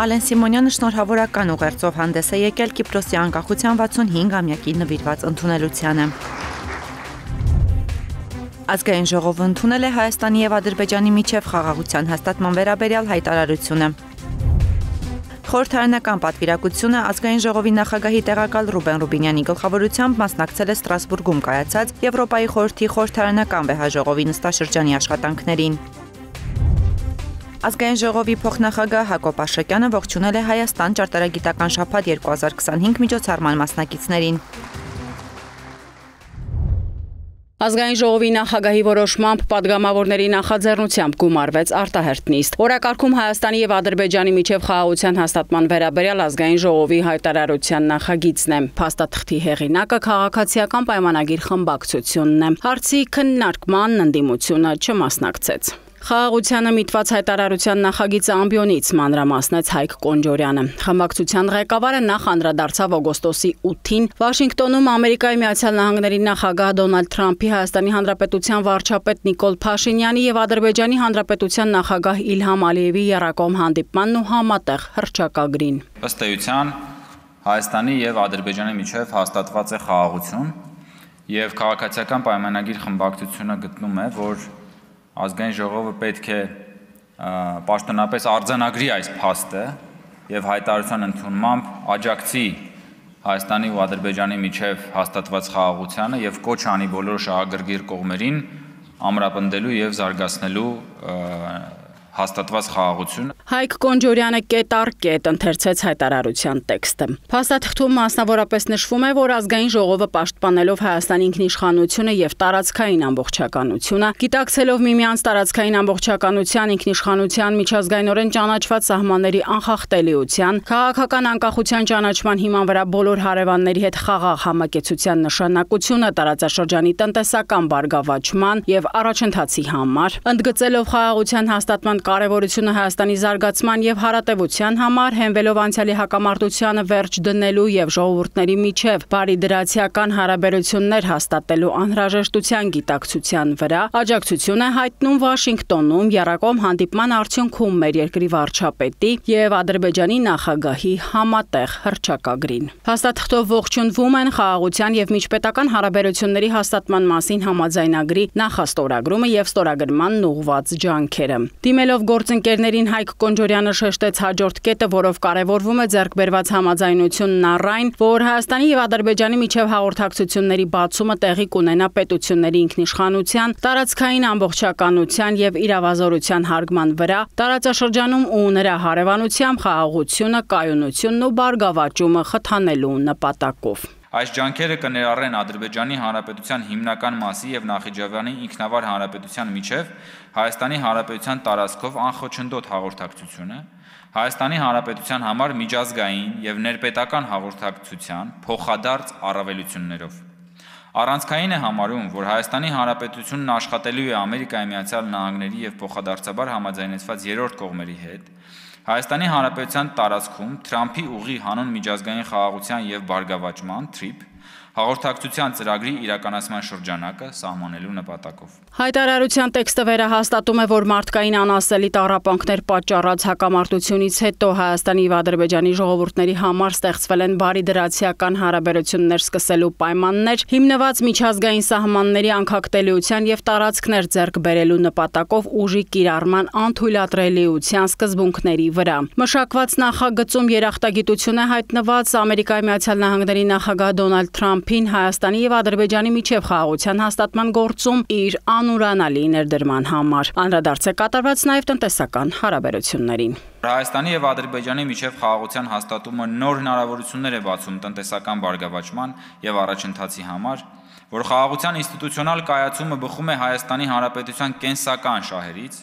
Ալեն Սիմոնյանը շնորհավորական ուղերձով հանդես է եկել Կիպրոսի անկախության 65-ամյակի նվիրված ընդունելությանը։ Ազգային ժողովը ընդունել է Հայաստանի և Ադրբեջանի միջև խաղաղության հաստատման վերաբերյալ հայտարարությունը։ Խորհրդարանական պատվիրակությունը Ազգային ժողովի նախագահի տեղակալ Ռուբեն Ռուբինյանի գլխավորությամբ մասնակցել է Ստրասբուրգում կայացած Եվրոպայի խորհրդի խորհրդարանական վեհաժողովի նստաշրջանի աշխատանքներին։ Ազգային ժողովի փոխնախագահ Հակոբ Աշակյանը ողջունել է Հայաստան ճարտարագիտական շաբաթ 2025 միջոցառման մասնակիցներին։ Ազգային ժողովի նախագահի որոշմամբ падգամավորների նախաձեռնությամբ գումարվեց արտահերթ նիստ։ Օրակարգում Հայաստանի և Ադրբեջանի միջև խաղաղության հաստատման վերաբերյալ Ազգային ժողովի հայտարարության նախագիծն է։ Փաստաթղթի հեղինակը քաղաքացիական պայմանագիր խմբակցությունն է։ Հարցի քննարկման ընդդիմությունը չմասնակցեց։ Խաղաղությանը միտված հայտարարության նախագիծը ամբիոնից մանրամասնեց Հայկ Կոնջորյանը։ Խմբակցության ղեկավարը նախ անդրադարձավ օգոստոսի 8-ին Վաշինգտոնում Ամերիկայի Միացյալ Նահանգների նախագահ Դոնալդ Թրամփի, Հայաստանի Հանրապետության վարչապետ Նիկոլ Փաշինյանի և Ադրբեջանի Հանրապետության նախագահ Իլհամ Ալիևի եռակողմ հանդիպմանն ու համատեղ հռչակագրին։ Ըստ էության Հայաստանի և Ադրբեջանի միջև հաստատված է խաղաղություն և քաղաքացիական պայմանագիր խմբակցությունը գտնում է, որ Ազգային ժողովը պետք է պաշտոնապես արձանագրի այս փաստը եւ հայտարարության ընդունմամբ աջակցի Հայաստանի ու Ադրբեջանի միջև հաստատված խաղաղությանը եւ կոչ անի բոլոր շահագրգիռ կողմերին ամրապնդելու եւ զարգացնելու հաստատված խաղաղությունը։ Հայկ Կոնջորյանը կետ առ կետ ընթերցեց հայտարարության տեքստը։ Փաստաթղթում մասնավորապես նշվում է, որ Ազգային ժողովը պաշտպանելով Հայաստանի ինքնիշխանությունը եւ տարածքային ամբողջականությունը, գիտակցելով միմյանց տարածքային ամբողջականության, ինքնիշխանության, միջազգայինորեն ճանաչված սահմանների անխախտելիության, քաղաքական անկախության ճանաչման հիման վրա բոլոր հարևանների հետ խաղաղ համակեցության նշանակությունը տարածաշրջանի տնտեսական բարգավաճման եւ առաջընթացի համար, ընդգծելով խաղաղության հաստատման կարևորությունը Հայաստանի զարգացման եւ հարատեվության համար, հենվելով անցյալի հակամարտությանը վերջ դնելու եւ ժողովուրդների միջև բարիդրացիական հարաբերություններ հաստատելու անհրաժեշտության գիտակցության վրա, աջակցություն է հայտնում Վաշինգտոնում եռակողմ հանդիպման արդյունքում մեր երկրի վարչապետի եւ Ադրբեջանի նախագահի համատեղ հռչակագրին։ Փաստաթղթով ողջունվում են խաղաղության եւ միջպետական հարաբերությունների հաստատման մասին համաձայնագրի նախաստորագրումը եւ ստորագրմանն ուղղված ջանքերը։ Դիմելով գործընկերներին Հայկ Կոնջորյանը շեշտեց հաջորդ կետը, որով կարևորվում է ձեռք բերված համաձայնությունն առ այն, որ Հայաստանի եւ Ադրբեջանի միջև հաղորդակցությունների բացումը տեղի կունենա պետությունների ինքնիշխանության, տարածքային ամբողջականության եւ իրավազորության հարգման վրա, տարածաշրջանում ու նրա հարևանությամբ խաղաղությունը, կայունությունն ու բարգավաճումը խթանելու նպատակով։ Այս ջանքերը կներառեն Ադրբեջանի Հանրապետության հիմնական մասի եւ Նախիջևանի ինքնավար հանրապետության միջև Հայաստանի Հանրապետության տարածքով անխոչնդոտ հաղորդակցությունը, Հայաստանի Հանրապետության համար միջազգային եւ ներպետական հաղորդակցության փոխադարձ առավելություններով։ Առանցքային է համարում, որ Հայաստանի Հանրապետությունն աշխատելու է Ամերիկայի Միացյալ Նահանգների եւ փոխադարձաբար համաձայնեցված երրորդ կողմերի հետ Հայաստանի Հանրապետության տարածքում Թրամփի ուղի հանուն միջազգային խաղաղության եւ բարգավաճման (TRIP) հաղորդակցության ծրագրի իրականացման շրջանակը սահմանելու նպատակով։ Հայտարարության տեքստը վերահաստատում է, որ մարդկային անասելի տառապանքներ պատճառած հակամարտությունից հետո Հայաստանի եւ Ադրբեջանի ժողովուրդների համար ստեղծվել են բարիդրացիական հարաբերություններ սկսելու պայմաններ, հիմնված միջազգային սահմանների անկախտելիության եւ տարածքներ ձեռք բերելու նպատակով ուժի կիրառման անթույլատրելիության սկզբունքների վրա։ Մշակված նախագծում երախտագիտություն է հայտնված Ամերիկայի Միացյալ Նահանգների նախագահ Դոնալդ Թրամփին Հայաստանի եւ Ադրբեջանի միջև խաղաղության հաստատման գործում իր անուրանալի ներդրման համար։ Անդրադարձ է կատարված նաեւ տնտեսական հարաբերություններին։ Հայաստանի եւ Ադրբեջանի միջև խաղաղության հաստատումը նոր հնարավորություններ է բացում տնտեսական բարգավաճման եւ առաջընթացի համար, որ խաղաղության ինստիտուցիոնալ կայացումը բխում է Հայաստանի Հանրապետության կենսական շահերից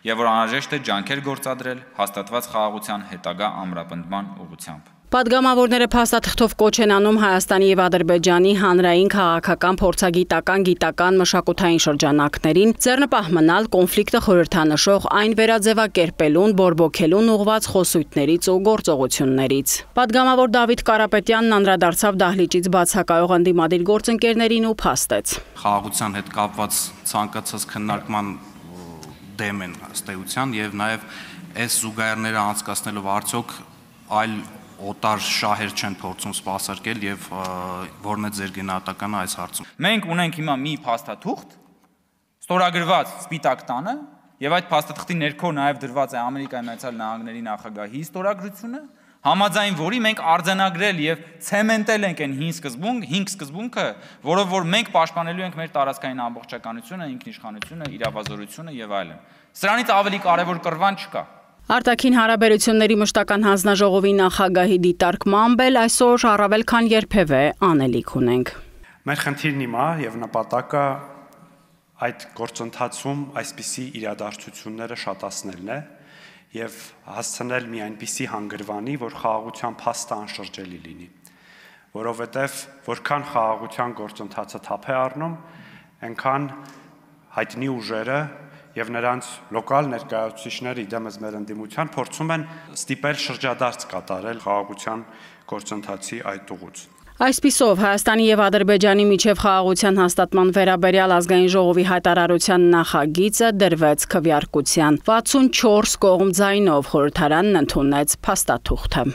եւ որ անհրաժեշտ է ջանքեր գործադրել հաստատված խաղաղության հետագա ամրապնդման ուղղությամբ։ Պատգամավորները փաստաթղթով կոչ են անում Հայաստանի եւ Ադրբեջանի հանրային քաղաքական, փորձագիտական, գիտական, մշակութային շրջանակներին ձեռնպահ մնալ կոնֆլիկտը խորհրդանշող այն վերաձևակերպելուն, բորբոքելուն ուղղված խոսույթներից ու գործողություններից։ Պատգամավոր Դավիթ Կարապետյանն անդրադարձավ դահլիճից բացակայող ընդդիմադիր գործընկերներին ու փաստեց։ Խաղաղության հետ կապված ցանկացած քննարկման դեմ են ըստ էության եւ նաեւ այս զուգահեռները անցկացնելով արդյոք այլ օտար շահեր չեն փորձում սպասարկել եւ որն է ձեր գնահատականը այս հարցում։ Մենք ունենք հիմա մի փաստաթուղթ, ստորագրված Սպիտակ տանը, եւ այդ փաստաթղթի ներքո նաեւ դրված է Ամերիկայի Միացյալ Նահանգների նախագահի ստորագրությունը, համաձայն որի մենք արձանագրել եւ ցեմենտել ենք այն 5 սկզբունքը, որով որ մենք պաշտպանելու ենք մեր տարածքային ամբողջականությունը, ինքնիշխանությունը, իրավազորությունը եւ այլն։ Սրանից ավելի կարեւոր կռվան չկա։ Արտաքին հարաբերությունների մշտական հանձնաժողովի նախագահի դիտարկմամբ էլ այսօր առավել քան երբևէ անելիք ունենք։ Մեր խնդիրն հիմա եւ նպատակը այդ գործընթացում այսպիսի իրադարձությունները շատացնելն է եւ հասցնել մի այնպիսի հանգրվանի, որ խաղաղության փաստը անշրջելի լինի, որովհետեւ որքան խաղաղության գործընթացը թափ է առնում, այնքան հայտնի ուժերը եւ նրանց լոկալ ներկայացուցիչները իդեմս մեր ընդդիմության փորձում են ստիպել շրջադարձ կատարել խաղաղության գործընթացի այդ ուղուց։ Այսպիսով Հայաստանի եւ Ադրբեջանի միջև խաղաղության հաստատման վերաբերյալ ազգային ժողովի հայտարարության նախագիծը դրվեց քվեարկության։ 64 կողմ ձայնով խորհրդարանն ընդունեց փաստաթուղթը։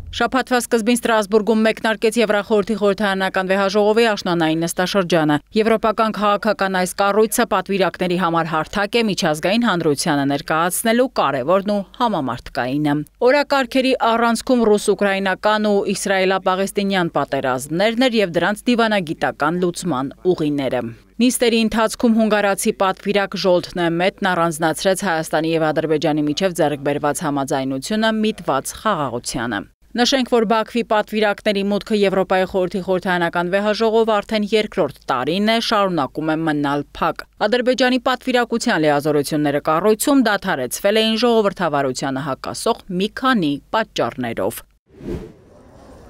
Շաբաթվա սկզբին Ստրասբուրգում մեկնարկեց Եվրախորհրդի խորհրդարանական վեհաժողովի աշնանային նստաշրջանը։ Եվրոպական քաղաքական այս կառույցը պատվիրակների համար հարթակ է միջազգային հանրությանը ներկայացնելու կարևորն ու համամարտկայինը։ Օրակարգերի առանցքում ռուս-ուկրաինական ու իսրայելա-պաղեստինյան պատերազմներն էր եւ դրանց դիվանագիտական լուծման ուղիները։ Նիստերի ընթացքում հունգարացի պատվիրակ Ժոլտ Նեմետն առանձնացրեց Հայաստանի եւ Ադրբեջանի միջև ձեռք բերված համաձայնությունը միտված խաղաղությանը։ Նշենք, որ Բաքվի պատվիրակների մուտքը Եվրոպայի խորհրդի խորհրդարանական վեհաժողով արդեն երկրորդ տարին է, շարունակում է մնալ փակ։ Ադրբեջանի պատվիրակության լիազորությունները կառույցում դադարեցվել էին ժողովրդավարությանը հակասող մի քանի պատճառներով։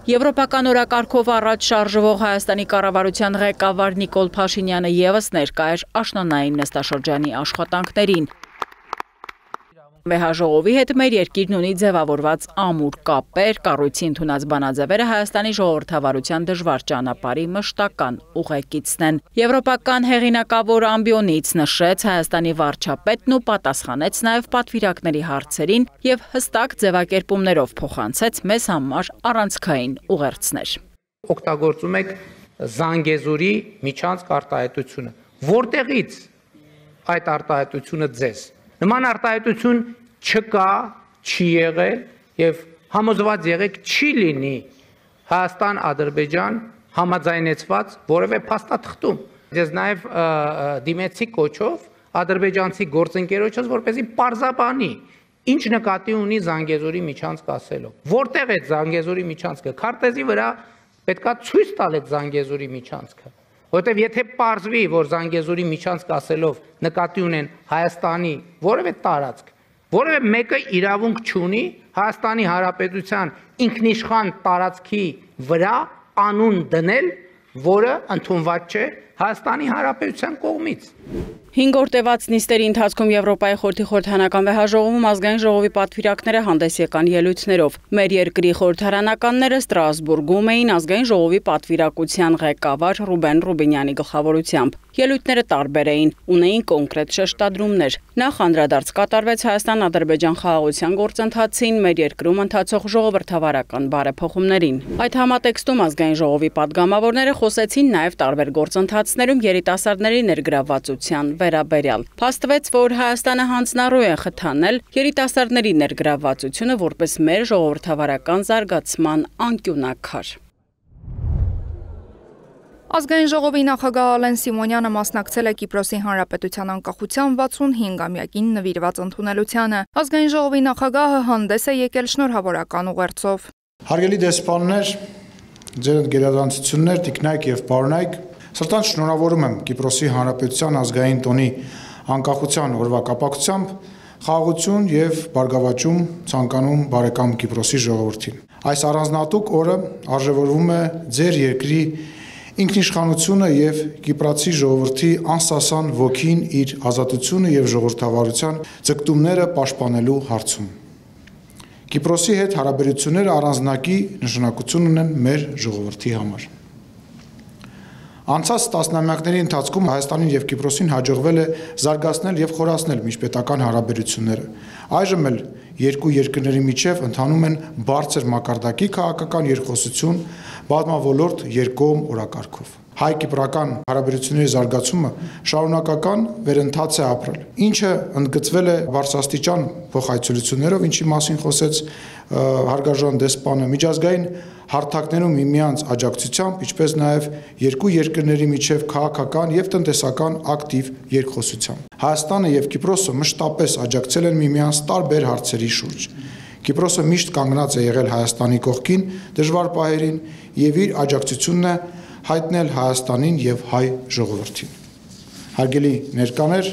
Եվրոպական օրակարգով առաջ շարժվող Հայաստանի կառավարության ղեկավար Նիկոլ Փաշինյանը ևս ներկա էր աշնանային նստաշրջանի աշխատանքներին։ Վեհաժողովի հետ մեր երկիրն ունի ձևավորված ամուր կապեր, կառույցի ընդունած բանաձևերը Հայաստանի ժողովրդավարության դժվար ճանապարհի մշտական ուղեկիցն են։ Եվրոպական հեղինակավոր ամբիոնից նշեց Հայաստանի վարչապետն ու պատասխանեց նաև պատվիրակների հարցերին եւ հստակ ձևակերպումներով փոխանցեց մեզ համար առանցքային ուղերձներ։ Օգտագործում եք Զանգեզուրի միջանցք արտահայտությունը։ Որտեղից այդ արտահայտությունը ձեզ։ Նման արտահայտություն չկա, չի եղել եւ համոզված եղեք չի լինի Հայաստան-Ադրբեջան համաձայնեցված որևէ փաստաթղթում։ Ես նաեւ դիմեցի կոչով ադրբեջանցի գործընկերոջս, որպեսզի պարզաբանի ինչ նկատի ունի Զանգեզուրի միջանցք ասելով։ Որտեղ է Զանգեզուրի միջանցքը։ Քարտեզի վրա պետքա ցույց տալ այդ Զանգեզուրի միջանցքը։ Որտեւ եթե պարզվի, որ Զանգեզուրի միջանցք ասելով նկատի ունեն Հայաստանի որևէ տարածք, որևէ մեկը իրավունք չունի Հայաստանի Հանրապետության ինքնիշխան տարածքի վրա անուն դնել, որը ընդունված չէ Հայաստանի Հանրապետության կողմից։ 5 օր տևած նիստերի ընթացքում Եվրոպայի խորհրդի խորհրդարանական վեհաժողովում ազգային ժողովի պատվիրակները հանդես եկան ելույթներով։ Մեր երկրի խորհրդարանականները Ստրասբուրգում էին ազգային ժողովի պատվիրակության ղեկավար Ռուբեն Ռուբինյանի գլխավորությամբ։ Ելույթները տարբեր էին, ունեին կոնկրետ շեշտադրումներ։ Նախ անդրադարձ կատարվեց Հայաստան-Ադրբեջան խաղաղության գործընթացին, մեր երկրում ընթացող ժողովրդավարական բարեփոխումներին։ Այդ համատեքստում ազգային ժողովի падգամավորները խոսեցին նաև տարբեր գործընթացներում երիտասարդների ներգրավվածության վերաբերյալ։ Փաստվեց, որ Հայաստանը հանձնառու է խթանել երիտասարդների ներգրավվածությունը որպես մեր ժողովրդավարական զարգացման անկյունակար։ Ազգային ժողովի նախագահ Ալեն Սիմոնյանը մասնակցել է Կիպրոսի Հանրապետության անկախության 65-ամյակին նվիրված ընդունելությանը։ Ազգային ժողովի նախագահը հանդես է եկել շնորհավորական ուղերձով։ Հարգելի դեսպաններ, ձեր գերազանցություններ, տիկնայք եւ պարոնայք, սրտանց շնորհավորում եմ Կիպրոսի Հանրապետության ազգային տոնի անկախության օրվա կապակցությամբ խաղաղություն եւ բարգավաճում ցանկանում բարեկամ Կիպրոսի ժողովրդին։ Այս առանձնահատուկ օրը արժևորվում է ձեր երկրի ինքնիշխանությունը եւ կիպրացի ժողովրդի անսասան ոգին իր ազատությունը եւ ժողովրդավարության ձգտումները պաշտպանելու հարցում։ Կիպրոսի հետ հարաբերությունները առանձնակի նշանակություն ունեն մեր ժողովրդի համար։ Անցած տասնամյակների ընթացքում Հայաստանին եւ Կիպրոսին հաջողվել է զարգացնել եւ խորացնել միջպետական հարաբերությունները։ Այժմ էլ երկու երկրների միջև ընթանում են բարձր մակարդակի քաղաքական երկխոսություն բազմաոլորտ երկկողմ օրակարգով։ Հայ-կիպրական հարաբերությունների զարգացումը շարունակական վերընթաց է ապրել, ինչը ընդգծվել է բարձրաստիճան փոխայցելություններով, ինչի մասին խոսեց հարգարժան դեսպանը, միջազգային հարթակներում միմյանց աջակցությամբ, ինչպես նաև երկու երկրների միջև քաղաքական եւ տնտեսական ակտիվ երկխոսությամբ։ Հայաստանը եւ Կիպրոսը մշտապես աջակցել են միմյանց տարբեր հարցերի շուրջ։ Կիպրոսը միշտ կանգնած է եղել Հայաստանի կողքին դժվար պահերին եւ իր աջակցությունն է հայտնել Հայաստանին եւ հայ ժողովրդին։ Հարգելի ներկաներ,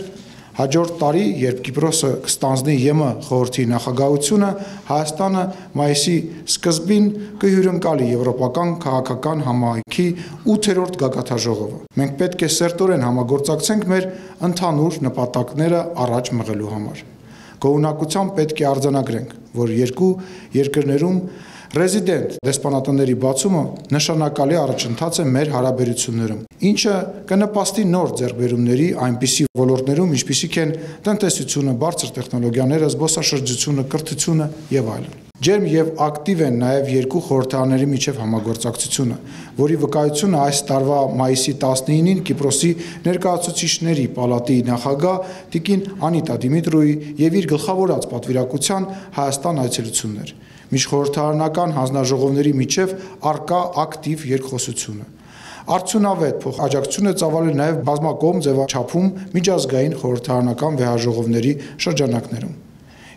հաջորդ տարի, երբ Կիպրոսը կստանձնի ԵՄ խորհրդի նախագահությունը, Հայաստանը մայիսի սկզբին կհյուրընկալի Եվրոպական քաղաքական համայնքի 8-րդ գագաթնաժողովը։ Մենք պետք է սերտորեն համագործակցենք մեր ընդհանուր նպատակները առաջ մղելու համար։ Գոհունակությամբ պետք է արձանագրենք, որ երկու երկրներում ռեզիդենտ դեսպանատների բացումը նշանակալի առաջընթաց է մեր հարաբերություններում, ինչը կնպաստի նոր ձեռքբերումների այնպիսի ոլորտներում, ինչպիսիք են տնտեսությունը, բարձր տեխնոլոգիաները, զբոսաշրջությունը, կրթությունը եւ այլն։ Ջերմ եւ ակտիվ են նաեւ երկու խորհրդարանների միջև համագործակցությունը, որի վկայությունը այս տարվա մայիսի 19-ին Կիպրոսի ներկայացուցիչների պալատի նախագահ Տիկին Անիտա Դիմիտրոյի եւ իր գլխավորած պատվիրակության Հայաստան այցելությունն էր։ Միջխորհրդարանական հանձնաժողովների միջև արկա ակտիվ երկխոսությունը։ Արդյունավետ փոխաջակցություն է ծավալել նաև բազմակողմ ձևաչափում միջազգային խորհրդարանական վեհաժողովների շրջանակներում։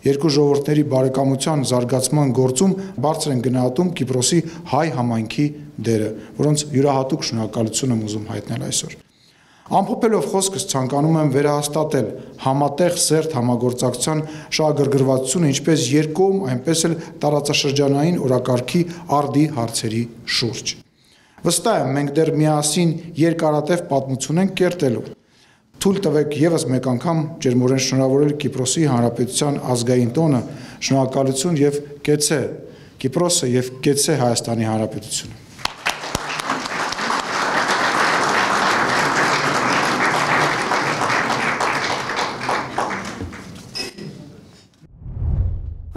Երկու ժողովուրդների բարեկամության զարգացման գործում բարձր են գնահատում Կիպրոսի հայ համայնքի դերը, որոնց յուրահատուկ շնորհակալություն եմ ուզում հայտնել այսօր։ Ամփոփելով խոսքս ցանկանում եմ վերահաստատել համատեղ սերտ համագործակցության շահագրգռվածությունը ինչպես երկկողմ, այնպես էլ տարածաշրջանային օրակարգի արդի հարցերի շուրջ։ Վստահ եմ, մենք դեռ միասին երկարատև պատմություն ենք կերտելու։ Թույլ տվեք եւս մեկ անգամ ջերմորեն շնորհավորել Կիպրոսի Հանրապետության ազգային տոնը, շնորհակալություն եւ կեցե Կիպրոսը եւ կեցե Հայաստանի Հանրապետությունը։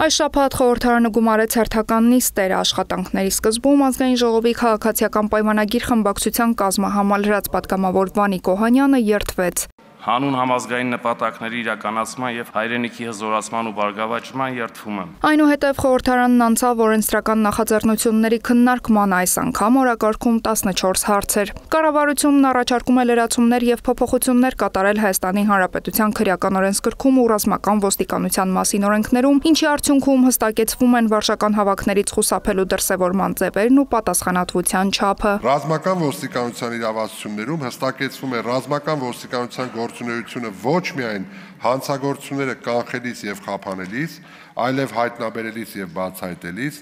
Այս շաբաթ խորհրդարանը գումարեց հերթական նիստեր աշխատանքների սկզբում ազգային ժողովի քաղաքացիական պայմանագիր խմբակցության կազմահամալրած պատգամավոր Վանիկ Օհանյանը երդվեց հանուն համազգային նպատակների իրականացման եւ հայրենիքի հզորացման ու բարգավաճման երդվում եմ։ Այնուհետև խորհրդարանն անցավ օրենսդրական նախաձեռնությունների քննարկման այս անգամ օրակարգում 14 հարցեր։ Կառավարությունն առաջարկում է լրացումներ եւ փոփոխություններ կատարել Հայաստանի Հանրապետության քրեական օրենսգրքում ու ռազմական ոստիկանության մասին օրենքներում, ինչի արդյունքում հստակեցվում են վարչական հավաքներից խուսափելու դրսևորման ձևերն ու պատասխանատվության չափը։ Ռազմական ոստիկանության իրավասություններում հստակեցվում է ռազմական ոստիկանության գործունեությունը ոչ միայն հանցագործությունները կանխելիս եւ խափանելիս, այլև հայտնաբերելիս եւ բացահայտելիս,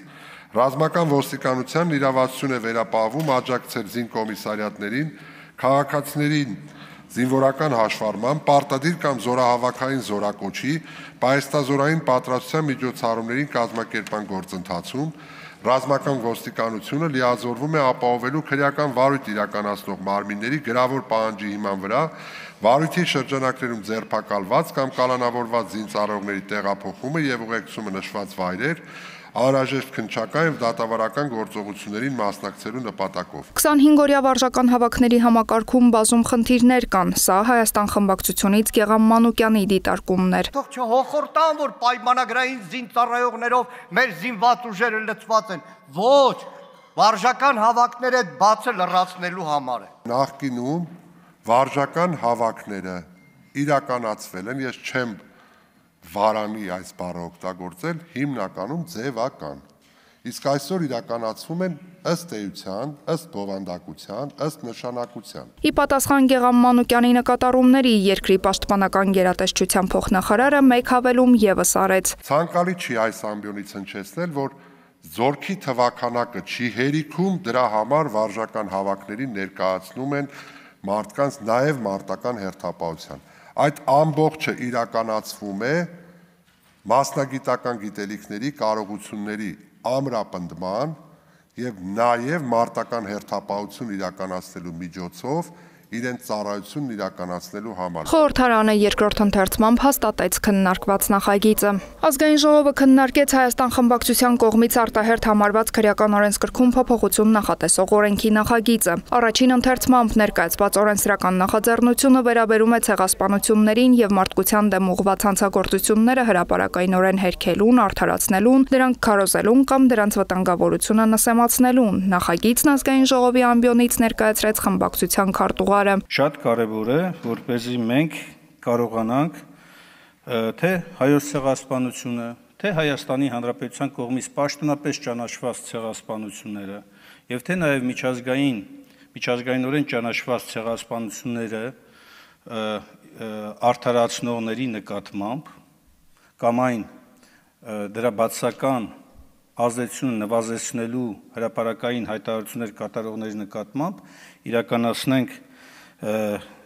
ռազմական ոստիկանության իրավասություն է վերապահվում աջակցել զինկոմիսարիատներին, քաղաքացիներին զինվորական հաշվառման, պարտադիր կամ զորահավաքային զորակոչի, պայեստազորային պատրաստության միջոցառումներին կազմակերպման գործընթացում, ռազմական ոստիկանությունը լիազորվում է ապահովելու քրեական վարույթ իրականացնող մարմինների գրավոր պահանջի հիման վրա վարույթի շրջանակներում ձերբակալված կամ կալանավորված զինծառայողների տեղափոխումը եւ ուղեկցումը նշված վայրեր, անհրաժեշտ քննչական եւ դատավարական գործողություններին մասնակցելու նպատակով։ 25-օրյա վարժական հավաքների համակարգում բազում խնդիրներ կան։ Սա Հայաստան խմբակցությունից Գեգամ Մանուկյանի դիտարկումներ։ Թող չհոխորտան, որ պայմանագրային զինծառայողներով մեր զինված ուժերը լցված են։ Ոչ, վարժական հավաքները բացը լրացնելու համար է։ Նախկինում վարժական հավաքները իրականացվել են, ես չեմ վարանի այս բառը օգտագործել, հիմնականում ձևական։ Իսկ այսօր իրականացվում են ըստ էության, ըստ բովանդակության, ըստ նշանակության։ Ի պատասխան Գեգամ Մանուկյանի նկատառումների երկրի պաշտպանական գերատեսչության փոխնախարարը մեկ հավելում եւս արեց։ Ցանկալի չի այս ամբիոնից հնչեցնել, որ զորքի թվականակը չի հերիքում, դրա համար վարժական հավաքներին ներկայացնում են մարդկանց նաև մարտական հերթապահության։ Այդ ամբողջը իրականացվում է մասնագիտական գիտելիքների, կարողությունների ամրապնդման եւ նաեւ մարտական հերթապահություն իրականացնելու միջոցով իրենց ծառայությունն իրականացնելու համար։ Խորհրդարանը երկրորդ ընթերցմամբ հաստատեց քննարկված նախագիծը։ Ազգային ժողովը քննարկեց Հայաստան խմբակցության կողմից արտահերթ համարված քրեական օրենսգրքում փոփոխություն նախատեսող օրենքի նախագիծը։ Առաջին ընթերցմամբ ներկայացված օրենսդրական նախաձեռնությունը վերաբերում է ցեղասպանություններին եւ մարդկության դեմ ուղղված հանցագործությունները հրապարակայնորեն հերքելուն, արդարացնելուն, դրանք քարոզելուն կամ դրանց վտանգավորությունը նսեմացնելուն։ Նախագիծն ազգային ժողովի ամբիոնից ներկայացրեց խմբակցության քարտուղարը։ Շատ կարևոր է, որպեսզի մենք կարողանանք թե հայոց ցեղասպանությունը, թե Հայաստանի Հանրապետության կողմից պաշտոնապես ճանաչված ցեղասպանությունները եւ թե նաեւ միջազգայինորեն ճանաչված ցեղասպանությունները արդարացնողների նկատմամբ կամ այն դրա բացական ազդեցությունը նվազեցնելու հրապարակային հայտարարություններ կատարողների նկատմամբ իրականացնենք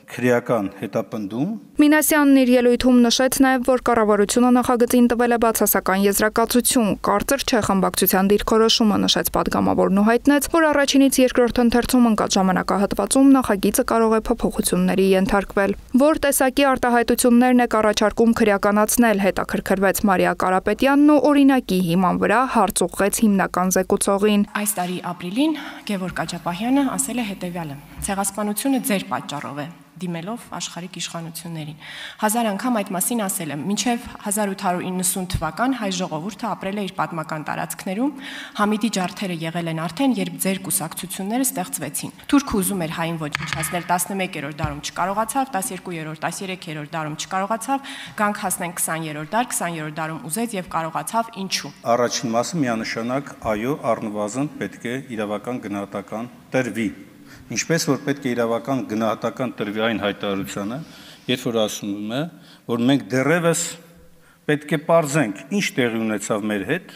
քրեական հետապնդում։ Մինասյանն իր ելույթում նշեց նաև, որ կառավարությունը նախագծին տվել է բացասական եզրակացություն, կարծր չէ խմբակցության դիրքորոշումը, նշեց падգամավորն ու հայտնեց, որ առաջինից երկրորդ ընթերցում ընկած ժամանակահատվածում նախագիծը կարող է փոփոխությունների ենթարկվել։ Որ տեսակի արտահայտություններն է առաջարկում քրեականացնել, հետաքրքրվեց Մարիա Կարապետյանն ու օրինակի հիման վրա հարց ուղղեց հիմնական զեկուցողին։ Այս տարի ապրիլին Գևորգ Աջապահյանը ասել է հետևյալը. ցեղասպանությունը ձեր պատճառով է, դիմելով աշխարհիկ իշխանություններին։ 1000 անգամ այդ մասին ասել եմ, մինչև 1890 թվական հայ ժողովուրդը ապրել է իր պատմական տարածքներում, Համիդի ջարդերը եղել են արդեն, երբ ձեր կուսակցությունները ստեղծվեցին։ Թուրքը ուզում էր հային ոչնչացնել, 11-րդ դարում չկարողացավ, 12-րդ, 13-րդ դարում չկարողացավ, գանք հասնենք 20-րդ դար, 20-րդ դարում ուզեց եւ կարողացավ, ինչու։ Առաջին մասը միանշանակ այո, առնվազն պետք է իրավական գնահատական տրվի։ Ինչպես որ պետք է իրավական գնահատական տրվի այն հայտարարությանը, երբ որ ասում է, որ մենք դեռևս պետք է պարզենք, ինչ տեղի ունեցավ մեր հետ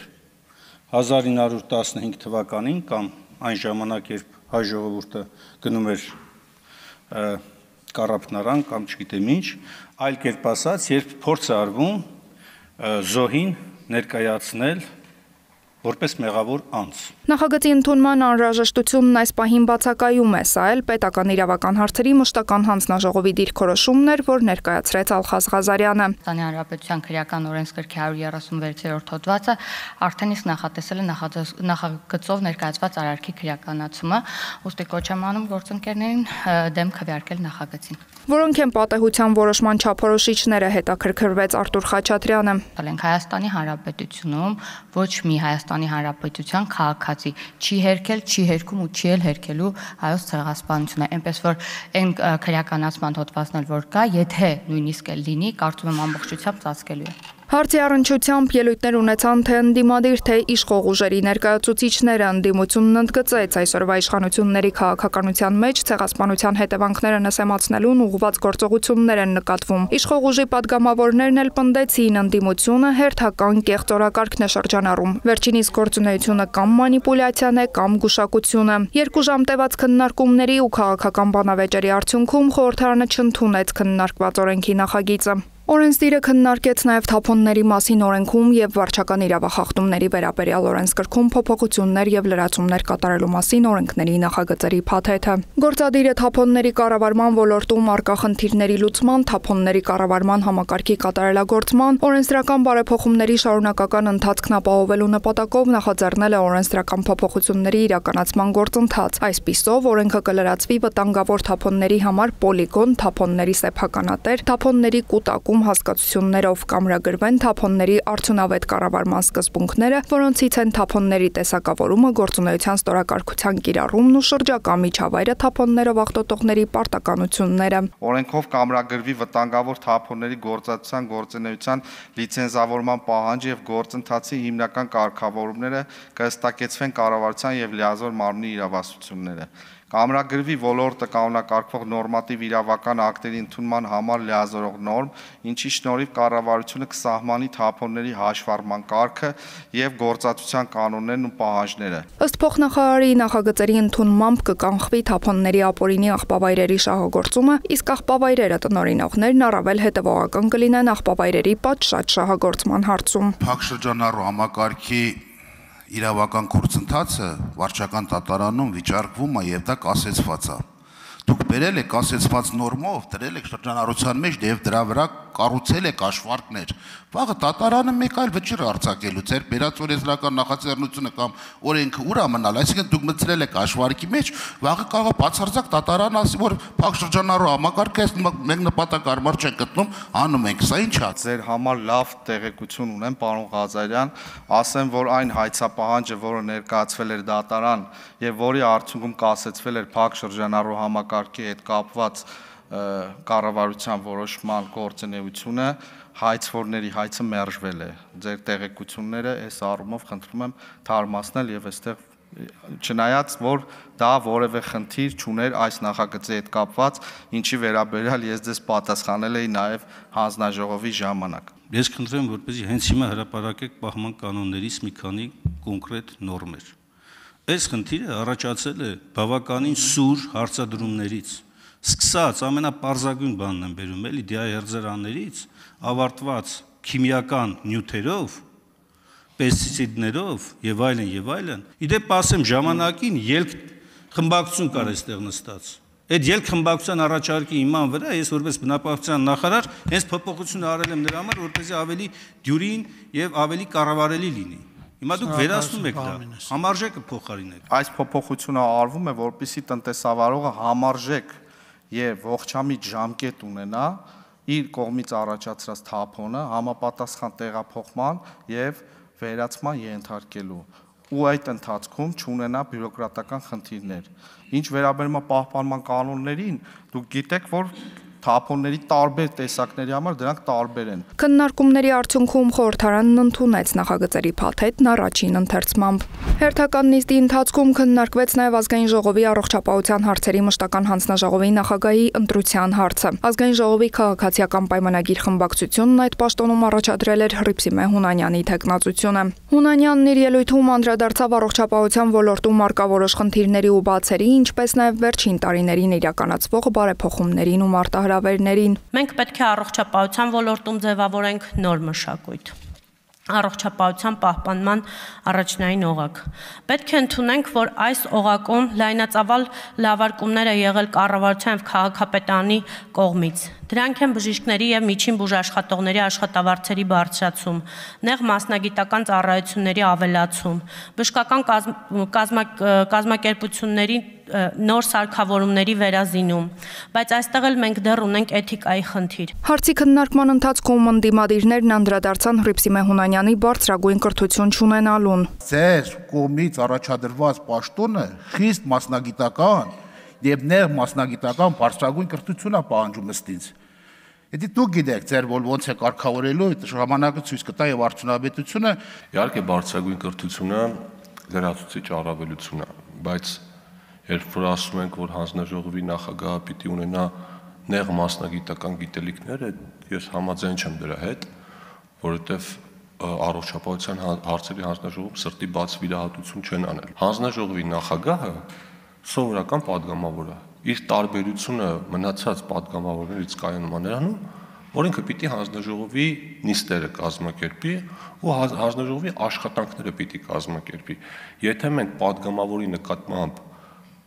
1915 թվականին կամ այն ժամանակ, երբ հայ ժողովուրդը գնում էր կառափնարան կամ չգիտեմ ինչ, այլ կերպ ասած, երբ փորձ է արվում զոհին ներկայացնել որպես մեղավոր անձ։ Նախագծի ընդունման անհրաժեշտությունն այս պահին բացակայում է, սա էլ պետական իրավական հարցերի մշտական հանձնաժողովի դիրքորոշումն էր, որ ներկայացրեց Ալխազ Ղազարյանը։ Հայաստանի Հանրապետության քրեական օրենսգրքի 136-րդ հոդվածը արդեն իսկ նախատեսել է նախագծով ներկայացված արարքի քրեականացումը, ուստի կոչ եմ անում գործընկերներին դեմ քվեարկել նախագծին։ Որոնք են պատահության որոշման չափորոշիչները, հետաքրքրվեց Արտուր Խաչատրյանը։ Հայաստանի Հանրապետությունում ոչ մի Հայաստանի Հանրապետության քաղաքացի չի հերքել, չի հերքում ու չի էլ հերքելու հայոց ցեղասպանությունը, այնպես որ այն քրեականացման հոդվածն էլ որ կա, եթե նույնիսկ էլ լինի, կարծում եմ ամբողջությամբ ծածկելու է։ Հարցի առնչությամբ ելույթներ ունեցան թե ընդդիմադիր, թե իշխող ուժերի ներկայացուցիչները, ընդդիմությունն ընդգծեց այսօրվա իշխանությունների քաղաքականության մեջ ցեղասպանության հետևանքները նսեմացնելուն ուղղված գործողություններ են նկատվում։ Իշխող ուժի падգամավորներն էլ պնդեցին, ընդդիմությունը հերթական կեղծ օրակարգն է շրջանառում։ Վերջինիս գործունեությունը կամ մանիպուլյացիան է, կամ գուշակություն է։ 2 ժամ տևած քննարկումների ու քաղաքական բանավեճերի արդյունքում խորհրդարանը չընդունեց քննարկված օրենքի նախագիծը։ Օրենսդիրը քննարկեց նաև թափոնների մասին օրենքում եւ վարչական իրավախախտումների վերաբերյալ օրենսգրքում փոփոխություններ եւ լրացումներ կատարելու մասին օրենքների նախագծերի փաթեթը։ Գործադիրը թափոնների կառավարման ոլորտում արկա խնդիրների լուծման, թափոնների կառավարման համակարգի կատարելագործման, օրենսդրական բարեփոխումների շարունակական ընթացքն ապահովելու նպատակով նախաձեռնել է օրենսդրական փոփոխությունների իրականացման գործընթաց։ Այսպիսով օրենքը կլրացվի վտանգավոր թափոնների համար պոլիգոն, թափոնների սեփականատեր, թափոնների կուտակում հասկացություններով կամրագրվեն թափոնների արդյունավետ կառավարման սկզբունքները, որոնցից են թափոնների տեսակավորումը, գործունեության ստորակարգության կիրառումն ու շրջակա միջավայրը թափոններով աղտոտողների պարտականությունները։ Օրենքով կամրագրվի վտանգավոր թափոնների գործածության գործունեության լիցենզավորման պահանջը եւ գործընթացի հիմնական կարգավորումները կհստակեցվեն կառավարության եւ լիազոր մարմնի իրավասությունները։ Կամրագրվի ոլորտը կանոնակարգվող նորմատիվ իրավական ակտերի ընդունման համար լիազորող նորմ, ինչի շնորհիվ կառավարությունը կսահմանի թափոնների հաշվառման կարգը եւ գործածության կանոններն ու պահանջները։ Ըստ փոխնախարարի նախագծերի ընդունմամբ կկանխվի թափոնների ապօրինի աղբավայրերի շահագործումը, իսկ աղբավայրերը տնօրինողներն առավել հետևողական կլինեն աղբավայրերի պատշաճ շահագործման հարցում։ Փակ շրջանառու համակարգի իրավական գործընթացը վարչական դատարանում վիճարկվում է եւ դա կասեցված է։ Դուք բերել եք ասեցված նորմով, դրել եք շրջանառության մեջ եւ դրա վրա կառուցել եք հաշվարկներ։ Վաղը դատարանը մեկ այլ վճիռ արձակելու, ձեր բերած օրենսդրական նախաձեռնությունը կամ օրենքը ուր է մնալ, այսինքն դուք մտցրել եք հաշվարկի մեջ, վաղը կարող բացարձակ դատարանը ասի, որ փակ շրջանառու համակարգը մենք նպատակ արմար չենք գտնում, անում ենք, սա ի՞նչ է։ Ձեր համար լավ տեղեկություն ունեմ, պարոն Ղազարյան, ասեմ, որ այն հայցապահանջը, որը ներկայացվել էր դատարան եւ որի արդյունքում կասեցվել էր փակ շրջանառու համակարգի հետ կապված կառավարության որոշման գործունեությունը, հայցվորների հայցը մերժվել է։ Ձեր տեղեկությունները այս առումով խնդրում եմ թարմացնել եւ այստեղ չնայած որ դա որևէ խնդիր չուներ այս նախագծի հետ կապված, ինչի վերաբերյալ ես ձեզ պատասխանել էի նաեւ հանձնաժողովի ժամանակ։ Ես խնդրեմ, որպեսզի հենց հիմա հրապարակեք պահման կանոններից մի քանի կոնկրետ նորմեր։ Այս խնդիրը առաջացել է բավականին սուր հարցադրումներից։ Սկսած ամենապարզագույն բանն եմ բերում, էլի դիահերձերաններից, ավարտված քիմիական նյութերով, պեստիցիդներով եւ այլն։ Իդեպ ասեմ ժամանակին ելք խմբակցություն կար այստեղ նստած։ Այդ ելք խմբակցության առաջարկի իման վրա ես որպես բնապահպանության նախարար հենց փոփոխություն արել եմ նրա համար, որպեսզի ավելի դյուրին եւ ավելի կառավարելի լինի։ Հիմա դուք վերացնում եք դա, համարժեքը փոխարինեք։ Այս փոփոխությունը արվում է, որպեսզի տնտեսավարողը համարժեք եւ ողջամիտ ժամկետ ունենա իր կողմից առաջացրած թափոնը համապատասխան տեղափոխման եւ վերացման ենթարկելու ու այդ ընթացքում չունենա բյուրոկրատական խնդիրներ։ Ինչ վերաբերում է պահպանման կանոններին, դուք գիտեք, որ թափոնների տարբեր տեսակների համար դրանք տարբեր են։ Քննարկումների արդյունքում խորհրդարանն ընդունեց նախագծերի փաթեթն առաջին ընթերցմամբ։ Հերթական նիստի ընթացքում քննարկվեց նաև ազգային ժողովի առողջապահության հարցերի մշտական հանձնաժողովի նախագահի ընտրության հարցը։ Ազգային ժողովի քաղաքացիական պայմանագիր խմբակցությունն այդ պաշտոնում առաջադրել էր Հռիփսիմե Հունանյանի թեկնածությունը։ Հունանյանն իր ելույթում անդրադարձավ առողջապահության ոլորտում արկա որոշ խնդիրների ու բացերի, ինչպես նաև վերջին տարիներին իրականացվող բարեփոխումներին ու մարտահրավերներին։ Մենք պետք է առողջապահության ոլորտում ձևավորենք նոր մշակույթ։ Առողջապահության պահպանման առաջնային օղակ։ Պետք է ընդունենք, որ այս օղակում լայնածավալ լավարկումներ է եղել կառավարության եւ քաղաքապետարանի կողմից։ Դրանք են բժիշկների եւ միջին բուժաշխատողների աշխատավարձերի բարձրացում, նեղ մասնագիտական ծառայությունների ավելացում, բժշկական կազմակերպությունների նոր սարքավորումների վերազինում, բայց այստեղ էլ մենք դեռ ունենք էթիկայի խնդիր։ Հարցի քննարկման ընթացքում ընդդիմադիրներն անդրադարձան Հռիփսիմե Հունանյանի բարձրագույն կրթություն չունենալուն։ Ձեր կողմից առաջադրված պաշտոնը խիստ մասնագիտական եւ նեղ մասնագիտական բարձրագույն կրթություն է պահանջում ըստինց։ Եթե դուք գիտեք ձեր որ ոնց է կարգավորելու, ժամանակը ցույց կտա եւ արդյունավետությունը։ Իհարկե բարձրագույն կրթությունը լրացուցիչ առավելություն է, բայց երբ որ ասում ենք, որ հանձնաժողովի նախագահը պիտի ունենա նեղ մասնագիտական գիտելիքներ, ես համաձայն չեմ դրա հետ, որովհետև առողջապահության հարցերի հանձնաժողովում սրտի բաց վիրահատություն չեն անել։ Հանձնաժողովի նախագահը սովորական падգամավոր է։ Իր տարբերությունը մնացած падգամավորներից կայանում է նրանում, որ ինքը պիտի հանձնաժողովի նիստերը կազմակերպի ու հանձնաժողովի աշխատանքները պիտի կազմակերպի։ Եթե մենք падգամավորի նկատմամբ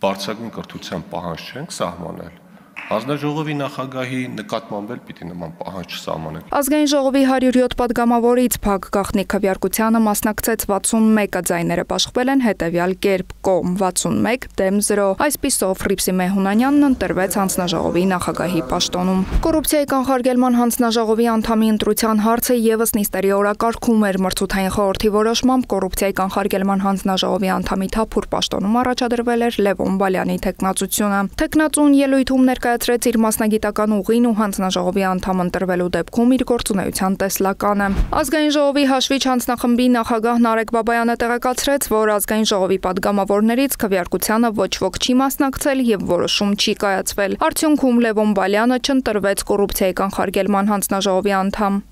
բարձրագույն կրթության պահանջ չենք սահմանել, հանձնաժողովի նախագահի նկատմամբ էլ պիտի նման պահանջ չսահմանենք։ Ազգային ժողովի 107 падգամավորից Փակ Գաղտնի քվեարկությանը մասնակցեց 61-ը, ձայները պաշխվել են հետևյալ կերպ՝ կողմ 61, դեմ 0։ Այսպիսով Հռիփսիմե Հունանյանն ընտրվեց հանձնաժողովի նախագահի պաշտոնում։ Կոռուպցիայի կանխարգելման հանձնաժողովի անդամի ընտրության հարցը եւս նիստերի օրակարգում էր։ Մրցութային խորհրդի որոշմամբ կոռուպցիայի կանխարգելման հանձնաժողովի անդամի թափուր պաշտոնում առաջադրվել էր Լևոն Բալյանի թեկնածությունը։ Թեկնածուն ելույթում ներկայացրեց իր մասնագիտական ուղին ու հանձնաժողովի անդամ ընտրվելու դեպքում իր գործունեության տեսլականը։ Ազգային ժողովի հաշվիչ հանձնախմբի նախագահ Նարեկ Բաբայանը տեղեկացրեց, որ ազգային ժողովի падգամավորներից քվեարկությանը ոչ ոք չի մասնակցել եւ որոշում չի կայացվել։ Արդյունքում Լևոն Բալյանը չընտրվեց կոռուպցիայի կանխարգելման հանձնաժողովի անդամ։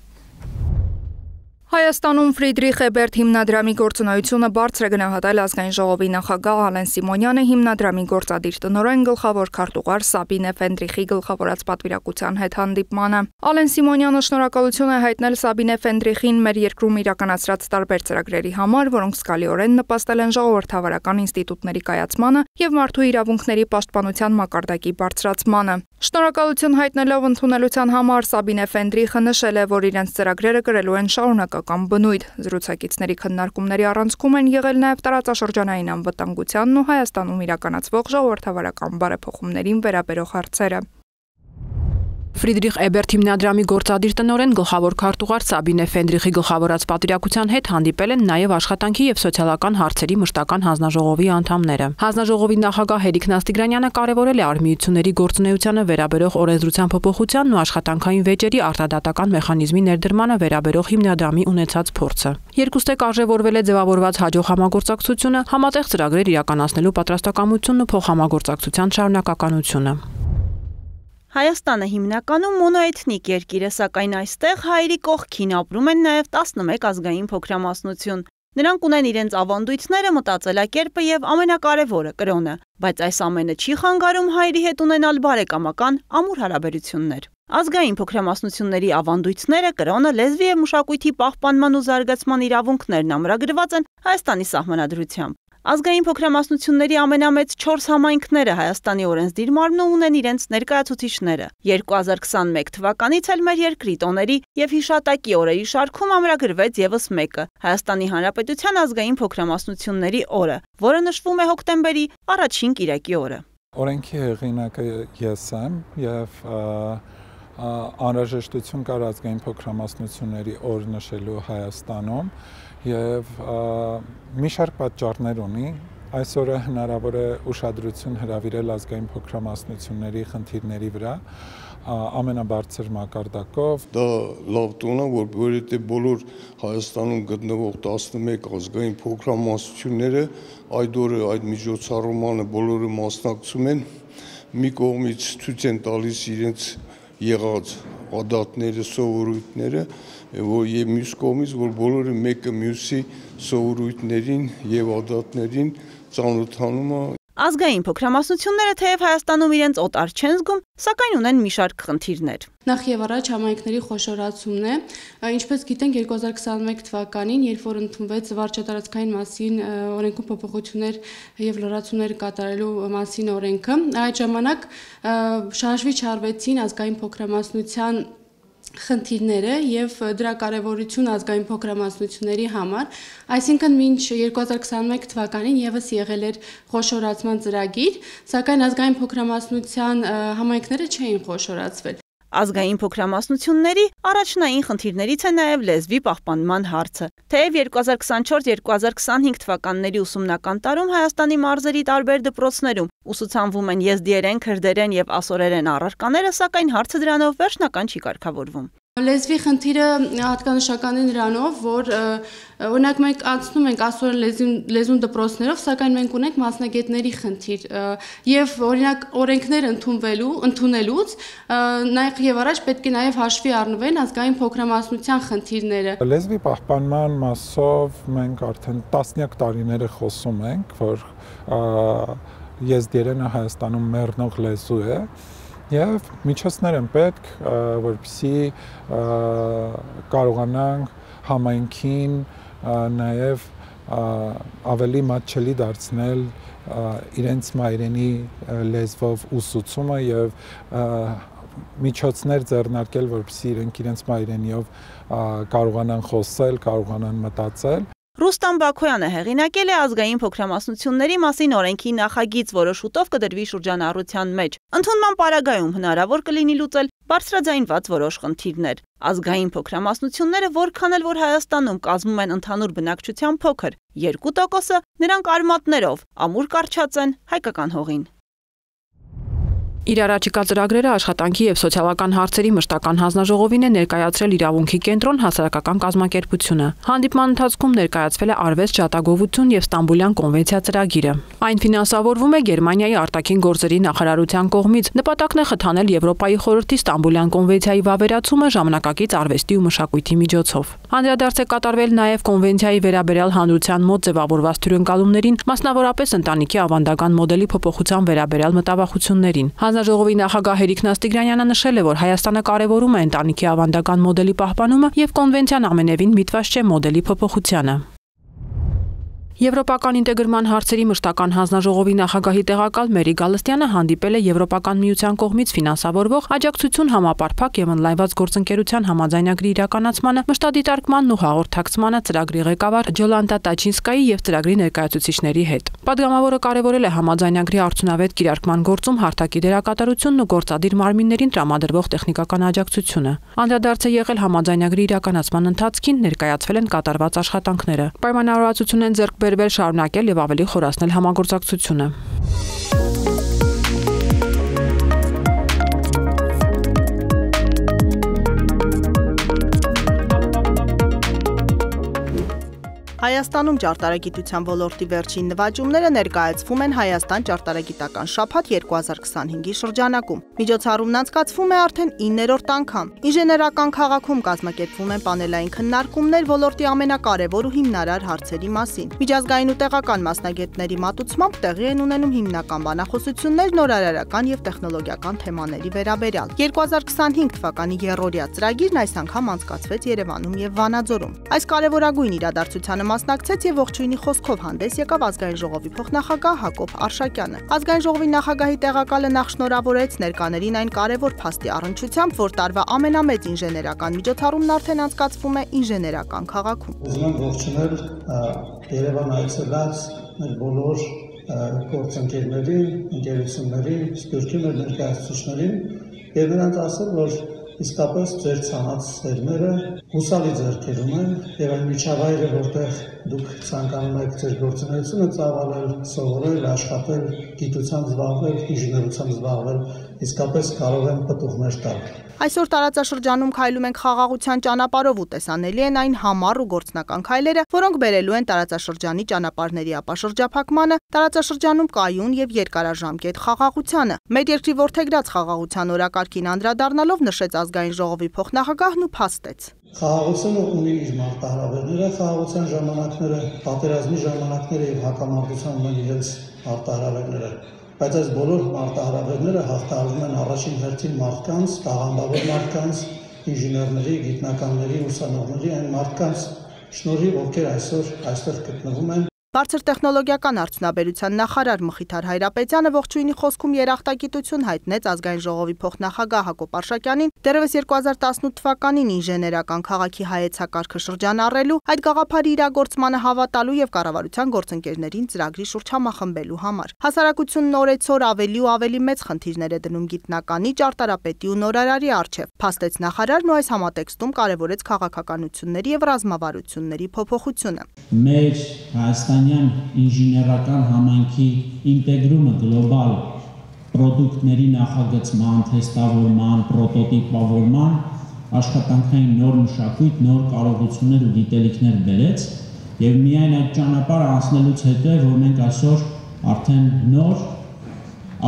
Հայաստանում Ֆրիդրիխ Էբերտ հիմնադրամի գործունեությունը բարձր է գնահատել ազգային ժողովի նախագահ Ալեն Սիմոնյանը հիմնադրամի գործադիր տնօրեն գլխավոր քարտուղար Սաբինե Ֆենդրիխի գլխավորած պատվիրակության հետ հանդիպմանը։ Ալեն Սիմոնյանը շնորհակալություն է հայտնել Սաբինե Ֆենդրիխին մեր երկրում իրականացրած տարբեր ծրագրերի համար, որոնք զգալիորեն նպաստել են ժողովրդավարական ինստիտուտների կայացմանը եւ մարդու իրավունքների պաշտպանության մակարդակի բարձրացմանը։ Շնորհակալություն հայտնելով ընդունելության համար Սաբինե Ֆենդրիխը նշել է, որ իրենց ծրագրերը կրելու են շարունակական բնույթ։ Զրուցակիցների քննարկումների առանցքում են եղել նաև տարածաշրջանային անվտանգությանն ու Հայաստանում իրականացվող ժողովրդավարական բարեփոխումներին վերաբերող հարցերը։ Ֆրիդրիխ Էբերտ հիմնադրամի գործադիր տնօրեն գլխավոր քարտուղար Սաբինե Ֆենդրիխի գլխավորած պատվիրակության հետ հանդիպել են նաև աշխատանքի եւ սոցիալական հարցերի մշտական հանձնաժողովի անդամները։ Հանձնաժողովի նախագահ Հերիկ Նաստիգրանյանը կարևորել է արմիությունների գործունեությանը վերաբերող օրենսդրության փոփոխությանն ու աշխատանքային վեճերի արտադատական մեխանիզմի ներդրմանը վերաբերող հիմնադրամի ունեցած փորձը։ Երկուստեք արժևորվել է ձևավորված հաջող համագործակցությունը, համատեղ ծրագրեր իրականացնելու պատրաստակամությունն ու փոխհամագործակցության շարունակականությունը։ Հայաստանը հիմնականում մոնոէթնիկ երկիր է, սակայն այստեղ հայերի կողքին ապրում են նաև 11 ազգային փոքրամասնություն։ Նրանք ունեն իրենց ավանդույթները, մտածելակերպը եւ ամենակարևորը՝ կրոնը, բայց այս ամենը չի խանգարում հայերի հետ ունենալ բարեկամական, ամուր հարաբերություններ։ Ազգային փոքրամասնությունների ավանդույթները, կրոնը, լեզվի եւ մշակույթի պահպանման ու զարգացման իրավունքներն ամրագրված են Հայաստանի սահմանադրությամբ։ Ազգային փոքրամասնությունների ամենամեծ 4 համայնքները Հայաստանի օրենսդիր մարմնում ունեն իրենց ներկայացուցիչները։ 2021 թվականից էլ մեր երկրի տոների եւ հիշատակի օրերի շարքում ամրագրվեց եւս մեկը՝ Հայաստանի Հանրապետության ազգային փոքրամասնությունների օրը, որը նշվում է հոկտեմբերի առաջին կիրակի օրը։ Օրենքի հեղինակը ես եմ եւ անհրաժեշտություն կար ազգային փոքրամասնությունների օր նշելու Հայաստանում եւ մի շարք պատճառներ ունի։ Այսօրը հնարավոր է ուշադրություն հրավիրել ազգային փոքրամասնությունների խնդիրների վրա ամենաբարձր մակարդակով։ Դա լավ տոն է, որովհետեւ բոլոր Հայաստանում գտնվող 11 ազգային փոքրամասնությունները այդ օրը այդ միջոցառմանը բոլորը մասնակցում են, մի կողմից ցույց են տալիս իրենց եղած ադատները, սովորույթները, եւ մյուս կողմից, որ բոլորը մեկը մյուսի սովորույթներին եւ ադատներին ծանոթանում է։ Ազգային փոքրամասնությունները թեև Հայաստանում իրենց օտար չեն զգում, սակայն ունեն մի շարք խնդիրներ։ Նախ եւ առաջ համայնքների խոշորացումն է, ինչպես գիտենք 2021 թվականին, երբ որ ընդունվեց վարչատարածքային մասին օրենքում փոփոխություններ եւ լրացումներ կատարելու մասին օրենքը, այդ ժամանակ շարժվի չարվեցին ազգային փոքրամասնության խնդիրները եւ դրա կարեւորությունը ազգային փոքրամասնությունների համար, այսինքն մինչ 2021 թվականին եւս եղել էր խոշորացման ծրագիր, սակայն ազգային փոքրամասնության համայնքները չէին խոշորացվել։ Ազգային փոքրամասնությունների առաջնային խնդիրներից է նաև լեզվի պահպանման հարցը։ Թեև 2024-2025 թվականների ուսումնական տարում Հայաստանի մարզերի տարբեր դպրոցներում ուսուցանվում են եզդիերեն, քրդերեն եւ ասորերեն առարկաները, սակայն հարցը դրանով վերջնական չի կարգավորվում։ Լեզվի խնդիրը հատկանշական է նրանով, որ օրինակ մենք անցնում ենք ասորեն լեզուն դպրոցներով, սակայն մենք ունենք մասնագետների խնդիր եւ օրինակ օրենքներ ընդունելուց նաեւ եւ առաջ պետք է նաեւ հաշվի առնվեն ազգային փոքրամասնության խնդիրները։ Լեզվի պահպանման մասով մենք արդեն տասնյակ տարիներ խոսում ենք, որ եզդիերենը Հայաստանում մեռնող լեզու է։ Եվ միջոցներ են պետք, որպեսզի կարողանանք համայնքին նաև ավելի մատչելի դարձնել իրենց մայրենի լեզվով ուսուցումը եւ միջոցներ ձեռնարկել, որպեսզի իրենց մայրենիով կարողանան խոսել, կարողանան մտածել։ Ռուստամ Բաքոյանը հեղինակել է ազգային փոքրամասնությունների մասին օրենքի նախագիծ, որը շուտով կդրվի շրջանառության մեջ։ Ընդունման պարագայում հնարավոր կլինի լուծել բարձրաձայնված որոշ խնդիրներ։ Ազգային փոքրամասնությունները որքան էլ որ Հայաստանում կազմում են ընդհանուր բնակչության փոքր 2%-ը, նրանք արմատներով ամուր կառչած են հայկական հողին։ Իր առաջիկա ծրագրերը աշխատանքի եւ սոցիալական հարցերի մշտական հանձնաժողովին է ներկայացրել իրավունքի կենտրոն հասարակական կազմակերպությունը։ Հանդիպման ընթացքում ներկայացվել է արվեստ ժատագովություն եւ Ստամբուլյան կոնվենցիա ծրագիրը։ Այն ֆինանսավորվում է Գերմանիայի արտաքին գործերի նախարարության կողմից։ Նպատակն է խթանել Եվրոպայի խորհրդի Ստամբուլյան կոնվենցիայի վավերացումը ժամանակակից արվեստի ու մշակույթի միջոցով։ Անդրադարձ է կատարվել նաեւ կոնվենցիայի վերաբերյալ հանրության մոտ ձևավորված թյուրընկալումներին, մասնավորապես ընտանիքի ավանդական մոդելի փոփոխության վերաբերյալ մտավախություններին։ Հանձնաժողովի նախագահ Հերիկ Նաստիգրանյանը նշել է, որ Հայաստանը կարևորում է ընտանիքի ավանդական մոդելի պահպանումը եւ կոնվենցիան ամենևին միտված չէ մոդելի փոփոխությանը։ Եվրոպական ինտեգրման հարցերի մշտական հանձնաժողովի նախագահի տեղակալ Մերի Գալստյանը հանդիպել է Եվրոպական միության կողմից ֆինանսավորվող աջակցություն համապարփակ եւ օնլայնված գործընկերության համաձայնագրի իրականացմանը, մշտադիտարկմանն ու հաղորդակցմանը ծրագրի ղեկավար Ջոլանտա Տաչինսկայի եւ ծրագրի ներկայացուցիչների հետ։ Պատգամավորը կարևորել է համաձայնագրի արդյունավետ կիրարկման գործում հարթակի դերակատարությունն ու գործադիր մարմիններին տրամադրվող տեխնիկական աջակցությունը։ Անդրադարձ է եղել համաձայնագրի իրականացման ընթացքին, ներկայացվել են կատարված աշխատանքները։ Պայմանավորվածություն են ձեռք բերվել շարունակել եւ ավելի խորացնել համագործակցությունը։ Հայաստանում ճարտարագիտության ոլորտի վերջին նվաճումները ներկայացվում են Հայաստան ճարտարագիտական շաբաթ 2025-ի շրջանակում։ Միջոցառումն անցկացվում է արդեն 9-րդ անգամ։ Ինժեներական քաղաքում կազմակերպվում են պանելային քննարկումներ ոլորտի ամենակարևոր ու հիմնարար հարցերի մասին։ Միջազգային ու տեղական մասնագետների մատուցմամբ տեղի են ունենում հիմնական բանախոսություններ նորարարական եւ տեխնոլոգիական թեմաների վերաբերյալ։ 2025 թվականի երրորդյա ծրագիրն այս անգամ անցկացվեց Երևանում եւ Վանաձորում։ Այս կարևորագույն իրադարձությանը մասնակցեց եւ ողջույնի խոսքով հանդես եկավ ազգային ժողովի փոխնախագահ Հակոբ Արշակյանը։ Ազգային ժողովի նախագահի տեղակալը նախ շնորհավորեց ներկաներին այն կարևոր փաստի առնչությամբ, որ տարվա ամենամեծ ինժեներական միջոցառումն արդեն անցկացվում է ինժեներական քաղաքում։ Ուզում եմ ողջունել Երևան այցելած մեր բոլոր գործընկերներին, ընկերություններին, սպյուրքի մեր ներկայացուցիչներին եւ նրանց ասել, որ իսկապես ձեր ցանած սերմերը հուսալի ձեռքերում են եւ այն միջավայրը, որտեղ դուք ցանկանում եք ձեր գործունեությունը ծավալել, սովորել, աշխատել, գիտությամբ զբաղվել, ինժեներությամբ զբաղվել, իսկապես կարող են պտուղներ տալ։ Այսօր տարածաշրջանում քայլում ենք խաղաղության ճանապարհով ու տեսանելի են այն համառ ու գործնական քայլերը, որոնք բերելու են տարածաշրջանի ճանապարհների ապաշրջափակմանը, տարածաշրջանում կայուն եւ երկարաժամկետ խաղաղությանը։ Մեր երկրի ворթեգրած խաղաղության օրակարգին անդրադառնալով նշեց ազգային ժողովի փոխնախագահն ու փաստեց. Խաղաղությունը ունի իր մարտահրավերները, խաղաղության ժամանակները, պատերազմի ժամանակները եւ հակամարտության ունեն իրենց մարտահրավերները, բայց այս բոլոր մարտահրավերները հաղթահարվում են առաջին հերթին մարդկանց, տաղանդավոր մարդկանց, ինժեներների, գիտնականների, ուսանողների, այն մարդկանց շնորհիվ, ովքեր այսօր այստեղ գտնվում են։ Բարձր տեխնոլոգիական արդյունաբերության նախարար Մխիթար Հայրապետյանը ողջույնի խոսքում երախտագիտություն հայտնեց ազգային ժողովի փոխնախագահ Հակոբ Արշակյանին դեռևս 2018 թվականին ինժեներական քաղաքի հայեցակարգը շրջանառելու, այդ գաղափարի իրագործմանը հավատալու եւ կառավարության գործընկերներին ծրագրի շուրջ համախմբելու համար։ Հասարակությունն օրեցօր ավելի ու ավելի մեծ խնդիրներ է դնում գիտնականի, ճարտարապետի ու նորարարի առջև, փաստեց նախարարն ու այս համատեքստում կարևորեց քաղաքականությունների եւ ռազմավարությունների փոփոխությունը։ Մեր Հայաստանյան ինժեներական համայնքի ինտեգրումը գլոբալ պրոդուկտների նախագծման, թեստավորման, պրոտոտիպավորման, աշխատանքային նոր մշակույթ, նոր կարողություններ ու գիտելիքներ բերեց եւ միայն այդ ճանապարհը անցնելուց հետո է, որ մենք այսօր արդեն նոր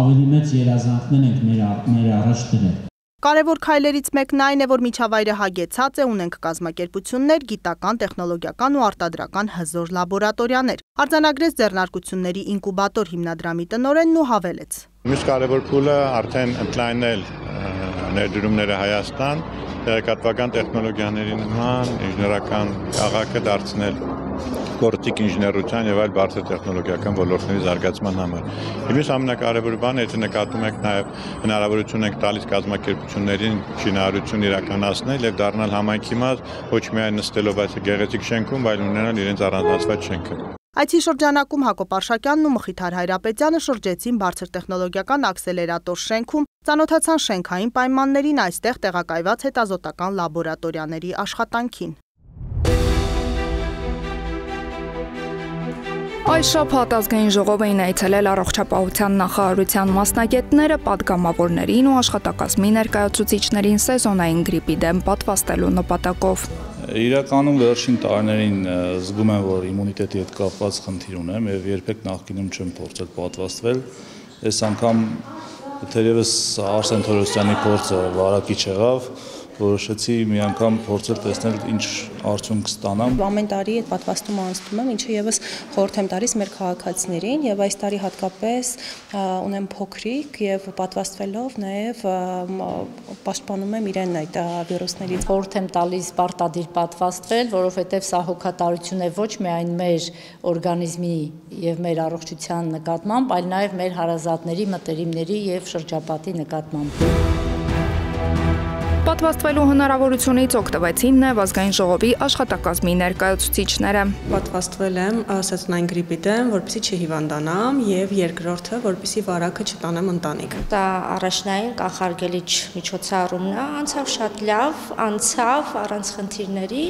ավելի մեծ երազանքներ ենք մեր առաջ դրել։ Կարևոր քայլերից մեկն այն է, որ միջավայրը հագեցած է, ունենք կազմակերպություններ, գիտական, տեխնոլոգիական ու արտադրական հզոր լաբորատորիաներ։ Արձանագրեց ձեռնարկությունների ինկուբատոր հիմնադրամի տնօրենն ու հավելեց. Մյուս կարևոր փուլը արդեն ընդլայնել ներդրումները Հայաստան, տեղեկատվական տեխնոլոգիաների նման ինժեներական քաղաքը դարձնել գործիք ինժեներության եւ այլ բարձր տեխնոլոգիական ոլորտների զարգացման համար։ Իմից ամենակարևոր բանը, եթե նկատում եք նաեւ հնարավորություն եք տալիս կազմակերպություններին շինարարություն իրականացնել եւ դառնալ համայնքի մաս, ոչ միայն նստելով այս գեղեցիկ շենքում, այլ ունենալ իրենց առանձնացված շենքը։ Այցի շրջանակում Հակոբ Արշակյանն ու Մխիթար Հայրապետյանը շրջեցին բարձր տեխնոլոգիական աքսելերատոր շենքում, ծանոթացան շենքային պայմաններին, այստեղ տեղակայված հետազոտական լաբորատորիաների աշխատանքին։ Այս շաբաթ ազգային ժողով էին այցելել առողջապահության նախարարության մասնագետները պատգամավորներին ու աշխատակազմի ներկայացուցիչներին սեզոնային գրիպի դեմ պատվաստելու նպատակով։ Իրականում վերջին տարիներին զգում եմ, որ իմունիտետի հետ կապված խնդիր ունեմ եւ երբեք նախկինում չեմ փորձել պատվաստվել։ Այս անգամ թերևս Արսեն Թորոսյանի փորձը վարակիչ եղավ, որոշեցի մի անգամ փորձել տեսնել ինչ արդյունք կստանամ։ Ամեն տարի այդ պատվաստումը անցնում եմ, ինչը եւս խորհուրդ եմ տալիս մեր քաղաքացիներին եւ այս տարի հատկապես ունեմ փոքրիկ եւ պատվաստվելով նաեւ պաշտպանում եմ իրեն այդ վիրուսներից։ Խորհուրդ եմ տալիս պարտադիր պատվաստվել, որովհետեւ սա հոգատարություն է ոչ միայն մեր օրգանիզմի եւ մեր առողջության նկատմամբ, այլ նաեւ մեր հարազատների, մտերիմների եւ շրջապատի նկատմամբ։ Պատվաստվելու հնարավորությունից օգտվեցին նաև ազգային ժողովի աշխատակազմի ներկայացուցիչները։ Պատվաստվել եմ սեզոնային գրիպի դեմ, որպեսզի չհիվանդանամ, եւ երկրորդը, որպեսզի վարակը չտանեմ ընտանիք։ Դա առաջնային կանխարգելիչ միջոցառումն է, անցավ շատ լավ, անցավ առանց խնդիրների։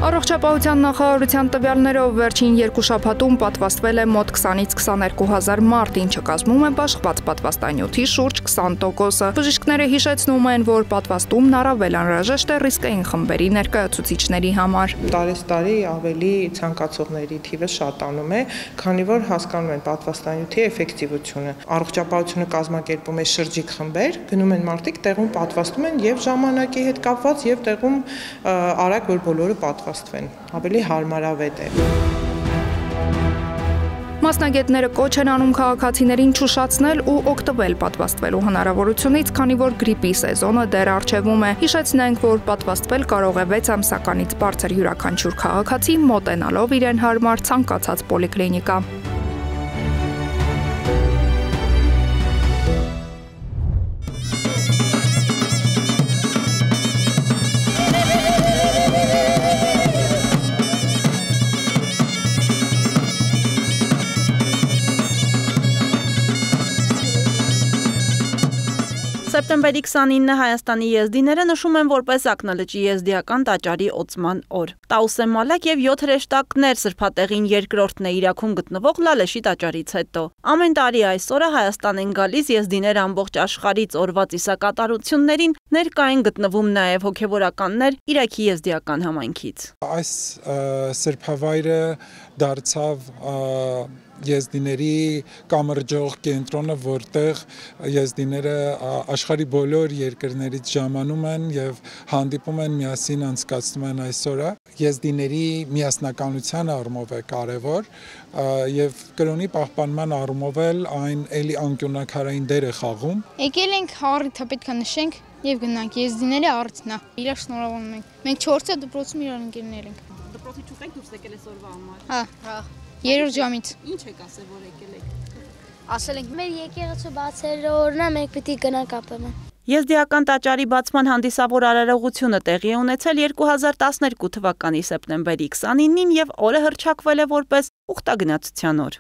Առողջապահության նախարարության տվյալներով վերջին 2 շաբաթում պատվաստվել է մոտ 20-ից 22 հազար մարդ, ինչը կազմում է բաշխված պատվաստանյութի շուրջ 20%-ը։ Բժիշկները հիշեցնում են, որ պատվաստումն առավել անհրաժեշտ է ռիսկային խմբերի ներկայացուցիչների համար։ Տարեստարի ավելի ցանկացողների թիվը շատանում է, քանի որ հասկանում են պատվաստանյութի էֆեկտիվությունը։ Առողջապահությունը կազմակերպում է շրջիկ խմբեր, գնում են մարդիկ, տեղում պատվաստում են եւ ժամանակի հետ կապված եւ տեղում արագ որ բոլորը պատվաստվեն, ավելի հարմարավետ է։ Մասնագետները կոչ են անում քաղաքացիներին չուշացնել ու օգտվել պատվաստվելու հնարավորությունից, քանի որ գրիպի սեզոնը դեռ առջևում է։ Հիշեցնենք, որ պատվաստվել կարող է 6 ամսականից բարձր յուրաքանչյուր քաղաքացի, մոտենալով իրեն հարմար ցանկացած պոլիկլինիկա։ Սեպտեմբերի 29-ը Հայաստանի եզդիները նշում են որպես ակնալճի եզդիական տաճարի օծման օր։ Տաուսե Մալակ եւ 7 հրեշտակներ սրբատեղին երկրորդն է Իրաքում գտնվող Լալեշի տաճարից հետո։ Ամեն տարի այս օրը Հայաստան են գալիս եզդիներ ամբողջ աշխարհից օրվա ծիսակատարություններին, ներկա են գտնվում նաեւ հոգեվորականներ Իրաքի եզդիական համայնքից։ Այս սրբավայրը դարձավ եզդիների կամրջող կենտրոնը, որտեղ եզդիները աշխարհի բոլոր երկրներից ժամանում են եւ հանդիպում են, միասին անցկացնում են այս օրը։ Եզդիների միասնականության առումով է կարևոր եւ կրոնի պահպանման առումով էլ այն էլի անկյունաքարային դեր է խաղում։ Եկել ենք առիթը պետք է նշենք եւ գնանք եզդիների առիթն է։ Իրար շնորհավորում ենք։ Մենք 4-ը դպրոցում իրար ընկերներ ենք։ Դպրոցի չուտեք դուրս եկել այս օրվա համար։ Հա, երրորդ ժամից։ Ինչ եք ասել, որ եկել եք։ Ասել ենք մեր եկեղեցու բացելու օրն է, մենք պիտի գնանք ապրում։ Եզդիական տաճարի բացման հանդիսավոր արարողությունը տեղի է ունեցել 2012 թվականի սեպտեմբերի 29-ին եւ օրը հռչակվել է որպես ուխտագնացության օր։